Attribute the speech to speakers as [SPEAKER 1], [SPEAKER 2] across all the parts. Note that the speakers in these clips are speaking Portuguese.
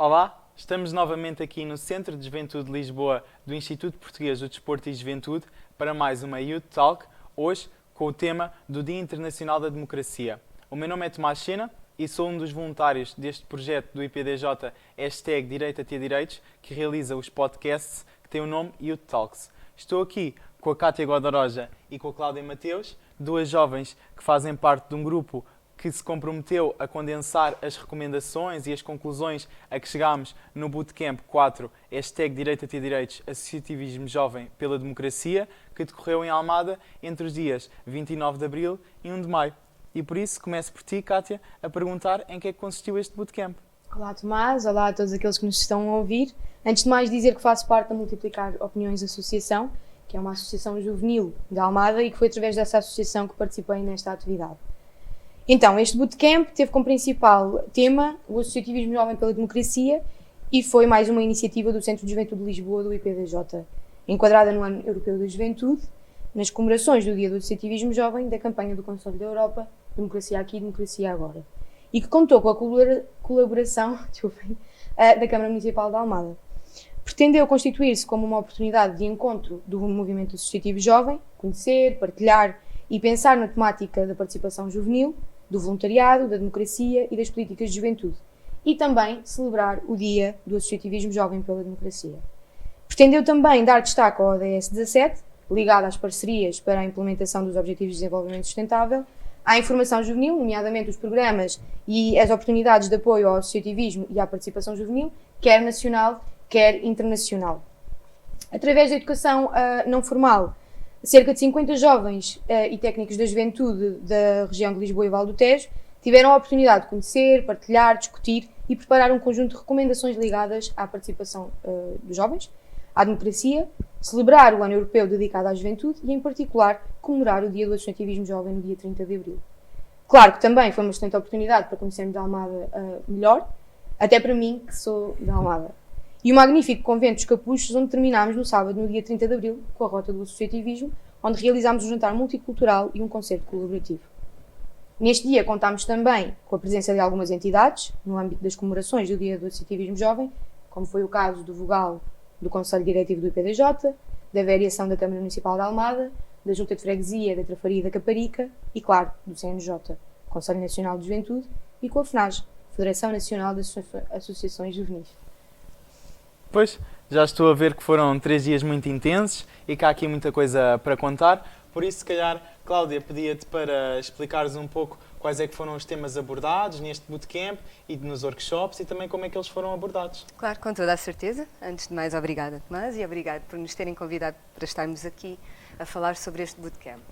[SPEAKER 1] Olá, estamos novamente aqui no Centro de Juventude de Lisboa do Instituto Português do Desporto e Juventude para mais uma Youth Talk, hoje com o tema do Dia Internacional da Democracia. O meu nome é Tomás Sena e sou um dos voluntários deste projeto do IPDJ #Direito a Ter Direitos, que realiza os podcasts que têm o nome Youth Talks. Estou aqui com a Cátia Godoroja e com a Cláudia Mateus, duas jovens que fazem parte de um grupo que se comprometeu a condensar as recomendações e as conclusões a que chegámos no Bootcamp 4, #Direito a Ter Direitos, Associativismo Jovem pela Democracia, que decorreu em Almada entre os dias 29 de Abril e 1 de Maio. E por isso começo por ti, Cátia, a perguntar em que é que consistiu este Bootcamp.
[SPEAKER 2] Olá Tomás, olá a todos aqueles que nos estão a ouvir. Antes de mais dizer que faço parte da Multiplicar Opiniões Associação, que é uma associação juvenil de Almada e que foi através dessa associação que participei nesta atividade. Então, este Bootcamp teve como principal tema o Associativismo Jovem pela Democracia e foi mais uma iniciativa do Centro de Juventude de Lisboa, do IPDJ, enquadrada no Ano Europeu da Juventude, nas comemorações do Dia do Associativismo Jovem da campanha do Conselho da Europa, Democracia Aqui, Democracia Agora, e que contou com a colaboração da Câmara Municipal de Almada. Pretendeu constituir-se como uma oportunidade de encontro do movimento associativo jovem, conhecer, partilhar e pensar na temática da participação juvenil, do voluntariado, da democracia e das políticas de juventude, e também celebrar o Dia do Associativismo Jovem pela Democracia. Pretendeu também dar destaque ao ODS 17, ligado às parcerias para a implementação dos Objetivos de Desenvolvimento Sustentável, à informação juvenil, nomeadamente os programas e as oportunidades de apoio ao associativismo e à participação juvenil, quer nacional, quer internacional. Através da educação não formal, cerca de 50 jovens e técnicos da juventude da região de Lisboa e Val do Tejo tiveram a oportunidade de conhecer, partilhar, discutir e preparar um conjunto de recomendações ligadas à participação dos jovens, à democracia, celebrar o Ano Europeu dedicado à juventude e, em particular, comemorar o Dia do Associativismo Jovem no dia 30 de Abril. Claro que também foi uma excelente oportunidade para conhecermos a Almada melhor, até para mim, que sou da Almada. E o magnífico Convento dos Capuchos, onde terminámos no sábado, no dia 30 de Abril, com a Rota do Associativismo, onde realizámos um jantar multicultural e um concerto colaborativo. Neste dia contámos também com a presença de algumas entidades, no âmbito das comemorações do Dia do Associativismo Jovem, como foi o caso do Vogal do Conselho Diretivo do IPDJ, da Variação da Câmara Municipal de Almada, da Junta de Freguesia da Trafaria e da Caparica e, claro, do CNJ, Conselho Nacional de Juventude, e com a FNAJ, Federação Nacional das Associações Juvenis.
[SPEAKER 1] Pois, já estou a ver que foram 3 dias muito intensos e que há aqui muita coisa para contar. Por isso, se calhar, Cláudia, pedia-te para explicares um pouco quais é que foram os temas abordados neste bootcamp e nos workshops e também como é que eles foram abordados.
[SPEAKER 3] Claro, com toda a certeza. Antes de mais, obrigada, Tomás, e obrigado por nos terem convidado para estarmos aqui a falar sobre este bootcamp.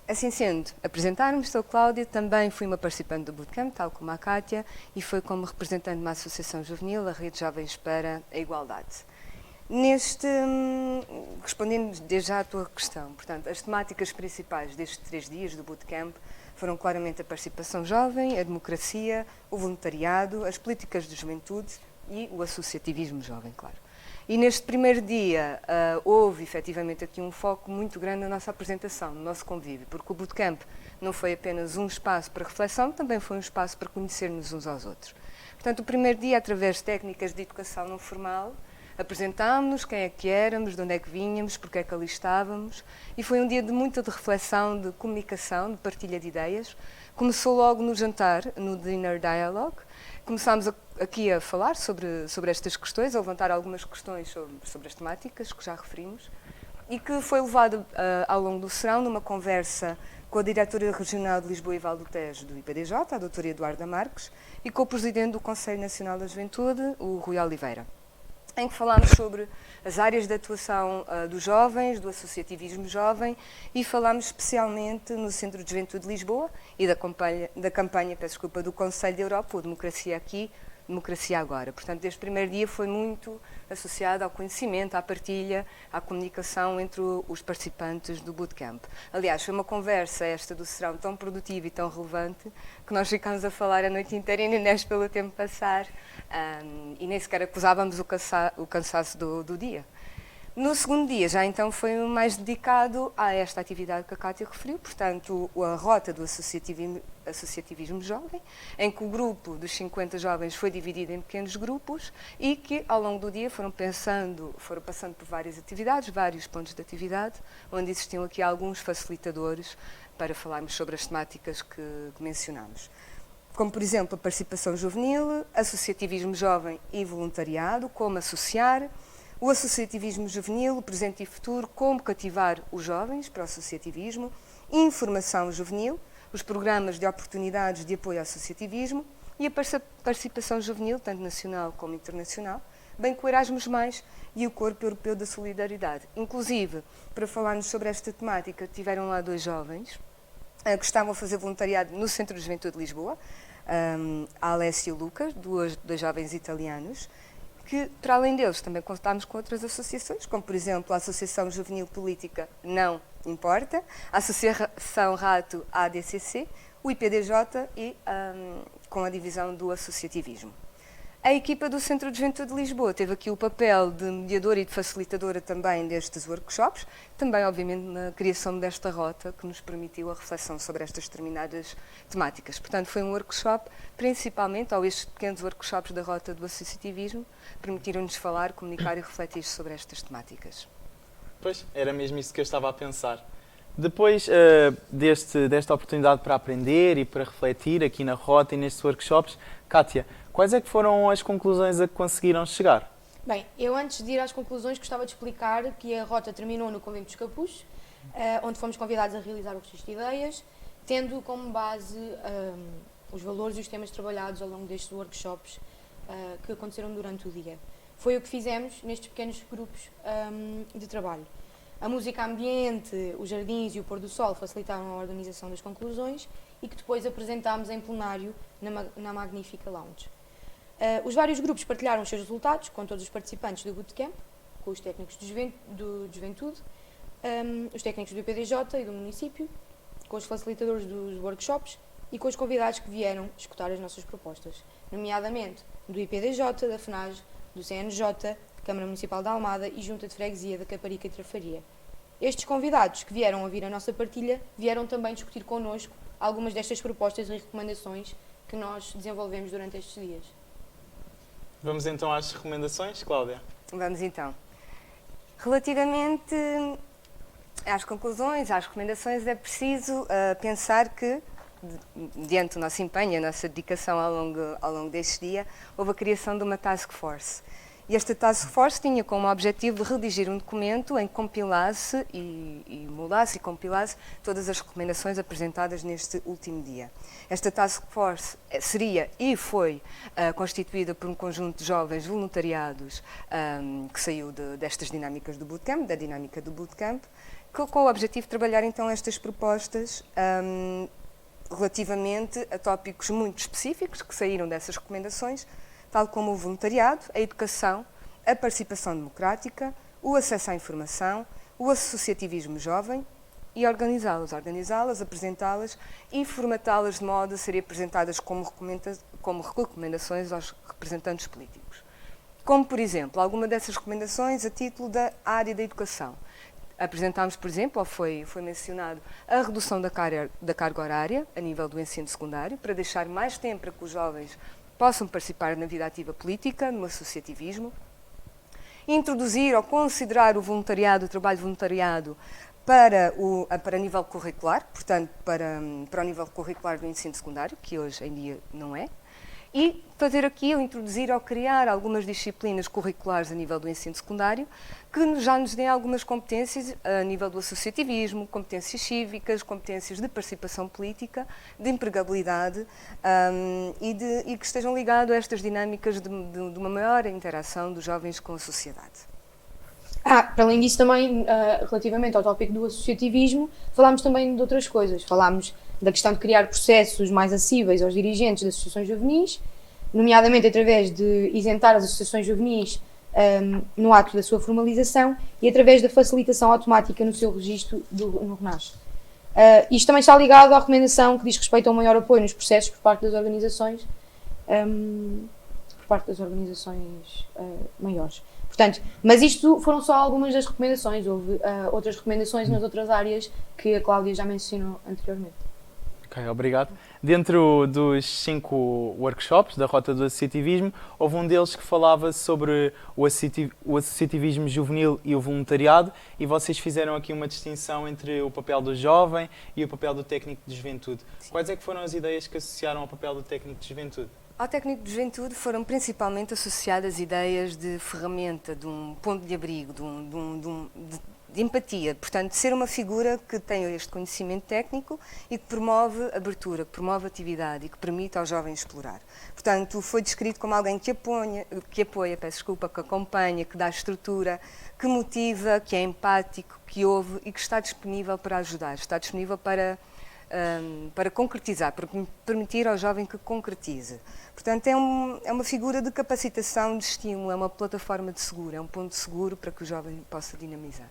[SPEAKER 3] Assim sendo, apresentar-me, sou Cláudia, também fui uma participante do bootcamp, tal como a Cátia, e foi como representante de uma associação juvenil, a Rede Jovens para a Igualdade. Respondendo desde já à tua questão, portanto, as temáticas principais destes 3 dias do bootcamp foram claramente a participação jovem, a democracia, o voluntariado, as políticas de juventude e o associativismo jovem, claro. E neste primeiro dia houve efetivamente aqui um foco muito grande na nossa apresentação, no nosso convívio, porque o bootcamp não foi apenas um espaço para reflexão, também foi um espaço para conhecermos uns aos outros. Portanto, o primeiro dia, através de técnicas de educação não formal, apresentámos-nos, quem é que éramos, de onde é que vínhamos, porque é que ali estávamos, e foi um dia de muita reflexão, de comunicação, de partilha de ideias. Começou logo no jantar, no Dinner Dialogue. Começámos aqui a falar sobre estas questões, a levantar algumas questões sobre as temáticas que já referimos, e que foi levado ao longo do serão numa conversa com a diretora regional de Lisboa e Val do Tejo do IPDJ, a doutora Eduarda Marques, e com o presidente do Conselho Nacional da Juventude, o Rui Oliveira, em que falámos sobre as áreas de atuação dos jovens, do associativismo jovem, e falámos especialmente no Centro de Juventude de Lisboa e da campanha do Conselho da Europa, o Democracia Aqui, Democracia Agora. Portanto, este primeiro dia foi muito associado ao conhecimento, à partilha, à comunicação entre os participantes do bootcamp. Aliás, foi uma conversa esta do serão tão produtiva e tão relevante que nós ficámos a falar a noite inteira e nem demos pelo tempo passar e nem sequer acusávamos o cansaço do dia. No segundo dia, já então foi mais dedicado a esta atividade que a Cátia referiu, portanto, a rota do associativismo jovem, em que o grupo dos 50 jovens foi dividido em pequenos grupos e que, ao longo do dia, foram passando por várias atividades, vários pontos de atividade, onde existiam aqui alguns facilitadores para falarmos sobre as temáticas que mencionámos. Como, por exemplo, a participação juvenil, associativismo jovem e voluntariado, como associar, o associativismo juvenil, o presente e futuro, como cativar os jovens para o associativismo, informação juvenil, os programas de oportunidades de apoio ao associativismo e a participação juvenil, tanto nacional como internacional, bem que o Erasmus+, e o Corpo Europeu da Solidariedade. Inclusive, para falarmos sobre esta temática, tiveram lá 2 jovens que estavam a fazer voluntariado no Centro de Juventude de Lisboa, a Alessia e o Lucas, dois jovens italianos, que, para além deles, também contámos com outras associações, como, por exemplo, a Associação Juvenil Política Não Importa, a Associação Rato ADCC, o IPDJ e com a divisão do associativismo. A equipa do Centro de Juventude de Lisboa teve aqui o papel de mediadora e de facilitadora também destes workshops, também, obviamente, na criação desta rota que nos permitiu a reflexão sobre estas determinadas temáticas. Portanto, foi um workshop, principalmente, ou estes pequenos workshops da rota do associativismo, permitiram-nos falar, comunicar e refletir sobre estas temáticas.
[SPEAKER 1] Pois, era mesmo isso que eu estava a pensar. Depois desta oportunidade para aprender e para refletir aqui na rota e nestes workshops, Cátia, quais é que foram as conclusões a que conseguiram chegar?
[SPEAKER 2] Bem, eu antes de ir às conclusões gostava de explicar que a rota terminou no Convento dos Capuz, onde fomos convidados a realizar o registro de ideias, tendo como base os valores e os temas trabalhados ao longo destes workshops que aconteceram durante o dia. Foi o que fizemos nestes pequenos grupos de trabalho. A música ambiente, os jardins e o pôr do sol facilitaram a organização das conclusões e que depois apresentámos em plenário na magnífica lounge. Os vários grupos partilharam os seus resultados com todos os participantes do bootcamp, com os técnicos de juventude, os técnicos do IPDJ e do município, com os facilitadores dos workshops e com os convidados que vieram escutar as nossas propostas, nomeadamente do IPDJ, da FNAG, do CNJ, Câmara Municipal de Almada e Junta de Freguesia da Caparica e Trafaria. Estes convidados que vieram ouvir a nossa partilha vieram também discutir connosco algumas destas propostas e recomendações que nós desenvolvemos durante estes dias.
[SPEAKER 1] Vamos então às recomendações, Cláudia?
[SPEAKER 3] Vamos então. Relativamente às conclusões, às recomendações, é preciso pensar que, diante do nosso empenho, a nossa dedicação ao longo deste dia, houve a criação de uma task force. E esta Task Force tinha como objetivo de redigir um documento em que compilasse e moldasse e compilasse todas as recomendações apresentadas neste último dia. Esta Task Force seria e foi constituída por um conjunto de jovens voluntariados que saiu destas dinâmicas do bootcamp, da dinâmica do bootcamp, com o objetivo de trabalhar então estas propostas relativamente a tópicos muito específicos que saíram dessas recomendações, tal como o voluntariado, a educação, a participação democrática, o acesso à informação, o associativismo jovem e organizá-las, apresentá-las e formatá-las de modo a serem apresentadas como recomendações aos representantes políticos. Como, por exemplo, alguma dessas recomendações a título da área da educação. Apresentámos, por exemplo, ou foi mencionado, a redução da carga horária a nível do ensino secundário, para deixar mais tempo para que os jovens possam participar na vida ativa política, no associativismo, introduzir ou considerar o voluntariado, o trabalho voluntariado para nível curricular, portanto, para o nível curricular do ensino secundário, que hoje em dia não é, e fazer aqui ou introduzir ou criar algumas disciplinas curriculares a nível do ensino secundário que já nos deem algumas competências a nível do associativismo, competências cívicas, competências de participação política, de empregabilidade e que estejam ligados a estas dinâmicas de uma maior interação dos jovens com a sociedade.
[SPEAKER 2] Para além disso também, relativamente ao tópico do associativismo, falámos também de outras coisas. Falámos da questão de criar processos mais acessíveis aos dirigentes das associações juvenis, nomeadamente através de isentar as associações juvenis no ato da sua formalização e através da facilitação automática no seu registro no RNAS. Isto também está ligado à recomendação que diz respeito a um maior apoio nos processos por parte das organizações maiores. Portanto, mas isto foram só algumas das recomendações, houve outras recomendações nas outras áreas que a Cláudia já mencionou anteriormente.
[SPEAKER 1] Ok, obrigado. Dentro dos 5 workshops da Rota do Associativismo, houve um deles que falava sobre o associativismo juvenil e o voluntariado, e vocês fizeram aqui uma distinção entre o papel do jovem e o papel do técnico de juventude.
[SPEAKER 3] Sim.
[SPEAKER 1] Quais é que foram as ideias que associaram ao papel do técnico de juventude?
[SPEAKER 3] Ao técnico de juventude foram principalmente associadas ideias de ferramenta, de um ponto de abrigo, de empatia. Portanto, de ser uma figura que tenha este conhecimento técnico e que promove abertura, que promove atividade e que permite ao jovem explorar. Portanto, foi descrito como alguém que apoia, que acompanha, que dá estrutura, que motiva, que é empático, que ouve e que está disponível para ajudar, está disponível para concretizar, para permitir ao jovem que concretize. Portanto, é uma figura de capacitação, de estímulo, é uma plataforma de seguro, é um ponto seguro para que o jovem possa dinamizar.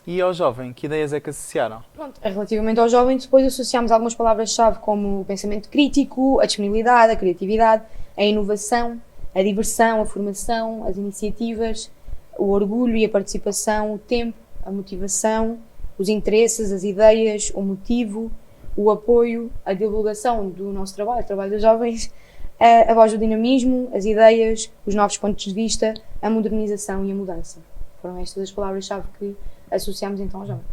[SPEAKER 1] E ao jovem, que ideias é que associaram?
[SPEAKER 2] Pronto, relativamente ao jovem, depois associámos algumas palavras-chave como o pensamento crítico, a disponibilidade, a criatividade, a inovação, a diversão, a formação, as iniciativas, o orgulho e a participação, o tempo, a motivação, os interesses, as ideias, o motivo, o apoio, a divulgação do nosso trabalho, o trabalho dos jovens, a voz do dinamismo, as ideias, os novos pontos de vista, a modernização e a mudança. Foram estas as palavras-chave que associámos então ao jovem.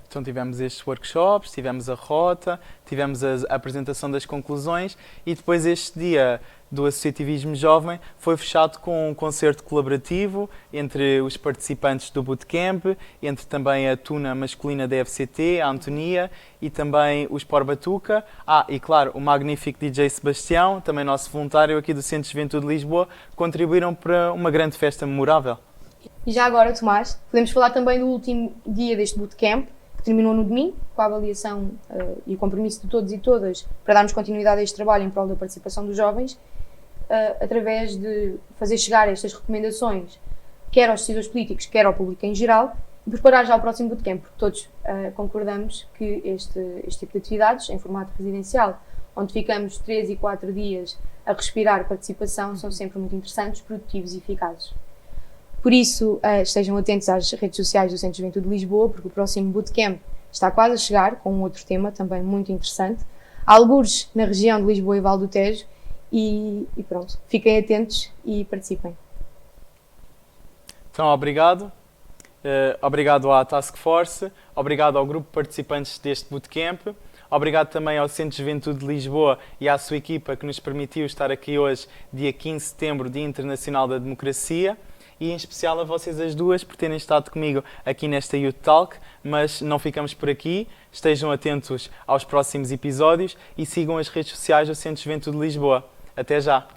[SPEAKER 1] Então tivemos estes workshops, tivemos a rota, tivemos a apresentação das conclusões e depois este dia do associativismo jovem foi fechado com um concerto colaborativo entre os participantes do bootcamp, entre também a tuna masculina da FCT, a Antonia, e também os Porbatuca. E claro, o magnífico DJ Sebastião, também nosso voluntário aqui do Centro de Juventude de Lisboa, contribuíram para uma grande festa memorável.
[SPEAKER 2] E já agora, Tomás, podemos falar também do último dia deste bootcamp, que terminou no domingo, com a avaliação e o compromisso de todos e todas para darmos continuidade a este trabalho em prol da participação dos jovens, através de fazer chegar estas recomendações, quer aos decisores políticos, quer ao público em geral, e preparar já o próximo bootcamp, porque todos concordamos que este tipo de atividades, em formato residencial, onde ficamos 3 e 4 dias a respirar participação, são sempre muito interessantes, produtivos e eficazes. Por isso, estejam atentos às redes sociais do Centro de Juventude de Lisboa, porque o próximo bootcamp está quase a chegar, com um outro tema também muito interessante. Há algures na região de Lisboa e Val do Tejo, e pronto, fiquem atentos e participem.
[SPEAKER 1] Então, obrigado. Obrigado à Task Force, obrigado ao grupo de participantes deste bootcamp, obrigado também ao Centro de Juventude de Lisboa e à sua equipa que nos permitiu estar aqui hoje, dia 15 de setembro, Dia Internacional da Democracia. E em especial a vocês as duas por terem estado comigo aqui nesta Youth Talk, mas não ficamos por aqui, estejam atentos aos próximos episódios e sigam as redes sociais do Centro de Juventude de Lisboa. Até já!